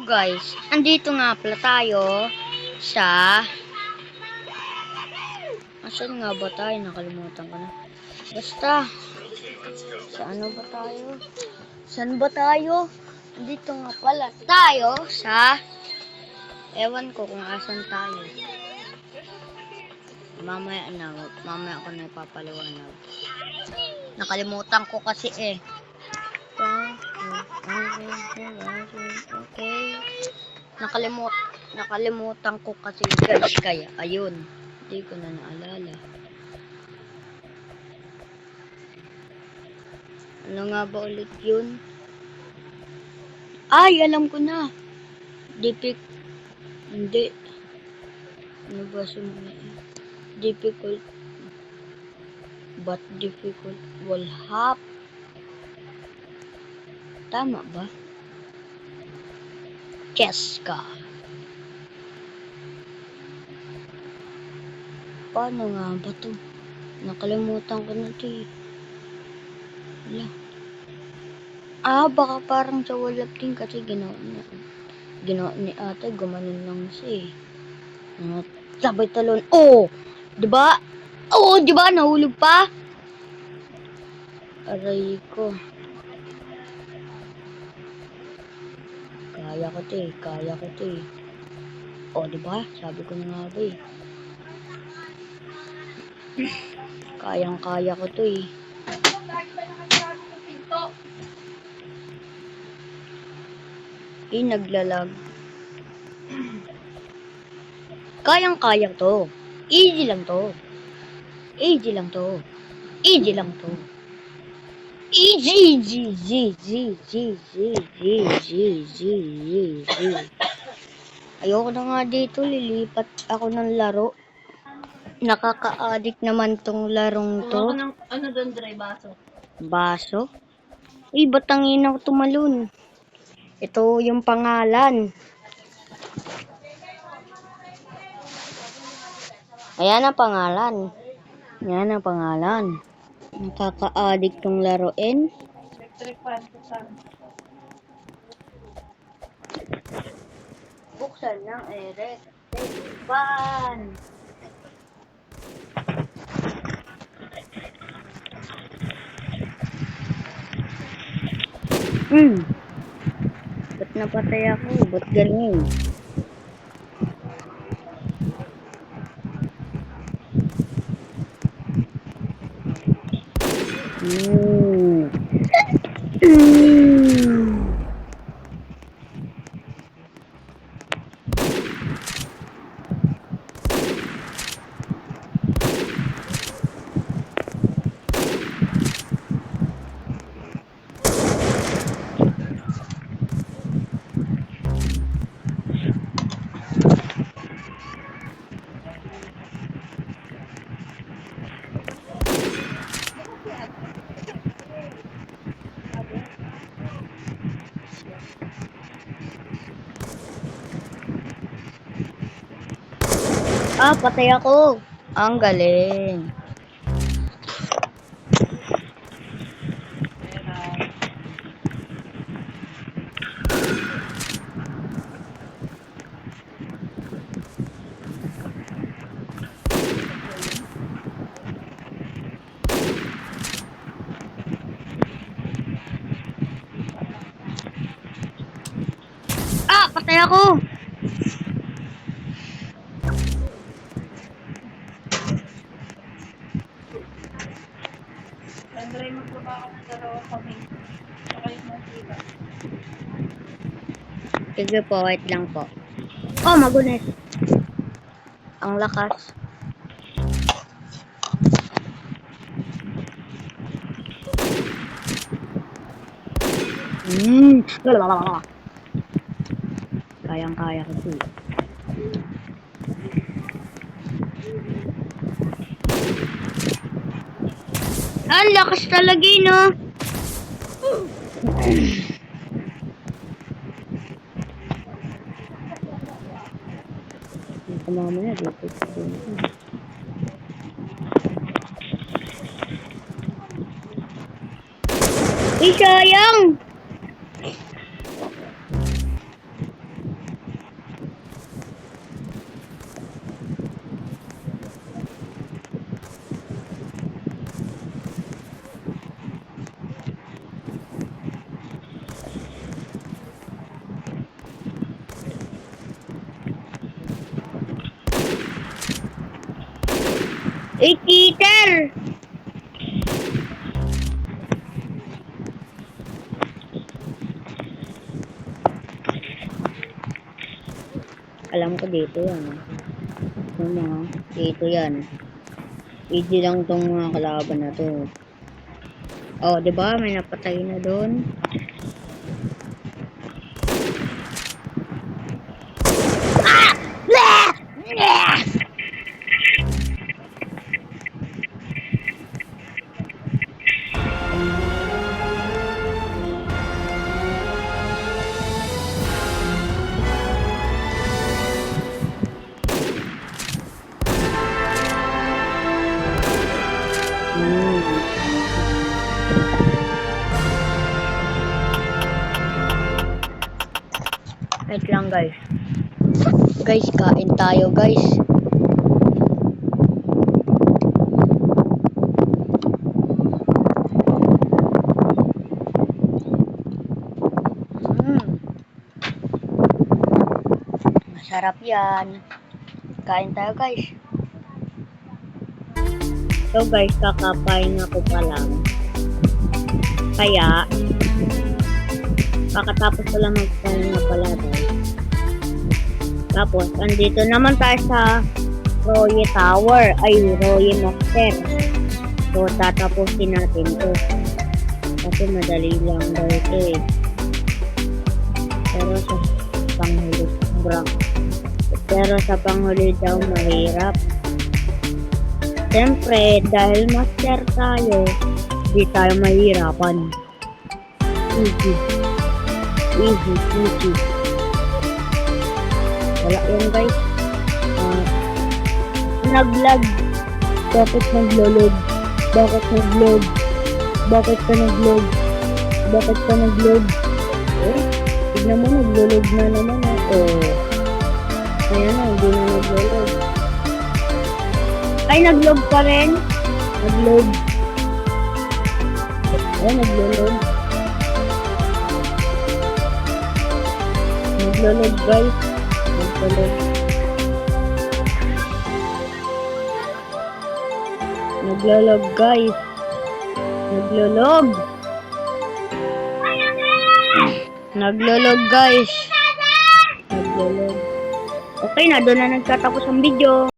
guys, andito nga pala tayo sa... Asan nga ba tayo? Nakalimutan ko na. Basta, sa ano ba tayo? Saan ba tayo? Andito nga pala tayo sa... Ewan ko kung asan tayo. Mamaya ako na ipapaliwanag. Nakalimutan ko kasi eh. Okay. Nakalimutan ko kasi guys, kaya ayun. Hindi ko na naalala. Ano nga ba ulit yun? Ay, alam ko na. Hindi. Ano ba sumunod? Difficult. But difficult will have. Tama ba? Keska. Paano nga ba to? Nakalimutan ko na ito eh. Wala. Baka parang sa walap din kasi ginawa ni ate, gumanon lang siya eh. Sabay talon. Oh! Diba? Oo, diba? Nahulog pa? Aray ko. Kaya ko to eh. Oh, diba? Sabi ko na nga ba eh. Kayang-kaya ko to eh. Naglalag. Kayang-kaya to. Easy lang to. Easy. Ayoko na nga dito, lilipat ako ng laro. Nakaka-addict naman tong larong to. Ano doon, Dre? Baso? Baso? Ba't ang inaw tumalon? Ito yung pangalan. Ayan ang pangalan. Nakaka-addict tong laruin. Electric fan. Buksan ng electric fan. Ba't napatay ako? Ba't ganun? Patay ako. Ang galing. Patay ako. Dre, magbaba ako ng dalawa kami. Saka yung masila. Sige po, wait lang po. Oh, magunis. Ang lakas. Kayang-kaya ko siya. Ang lakas talaga no? Mamaya dito. Sayang! Cheater! Alam ko dito yan. Yung mga, dito yan. Easy lang tong mga kalaban na to. Oh, di ba? May napatay na doon. Ah! Bleh! Bleh! Wait lang guys. Guys, kain tayo guys. Masarap yan. Kain tayo guys. So guys, kakapain ako pa lang. Kaya, kakatapos ko lang magpain na pala guys. Tapos, andito naman tayo sa Roye Tower. Ay, Roye Master. So, tatapusin natin to. Kasi madali lang daw ito eh. Pero sa panghuli, pero sa panghuli daw mahirap. Siyempre, dahil master tayo, di tayo mahirapan. Easy. Easy, easy. Wala yan guys. Nag-lag. Bakit nag-load? Bakit nag-load? Bakit ka nag-load? Bakit ka nag-load? Eh, tignan mo, nag-load na naman eh. Oh. Ayan na, hindi na nag-load. Ay, nag-load pa rin. Nag-load. Ayan, nag-load. Nag-load guys. Nag-load. Naglalog guys. Naglolog. Naglolog guys. Naglolog. Okay na, doon na nagtatapos ang video.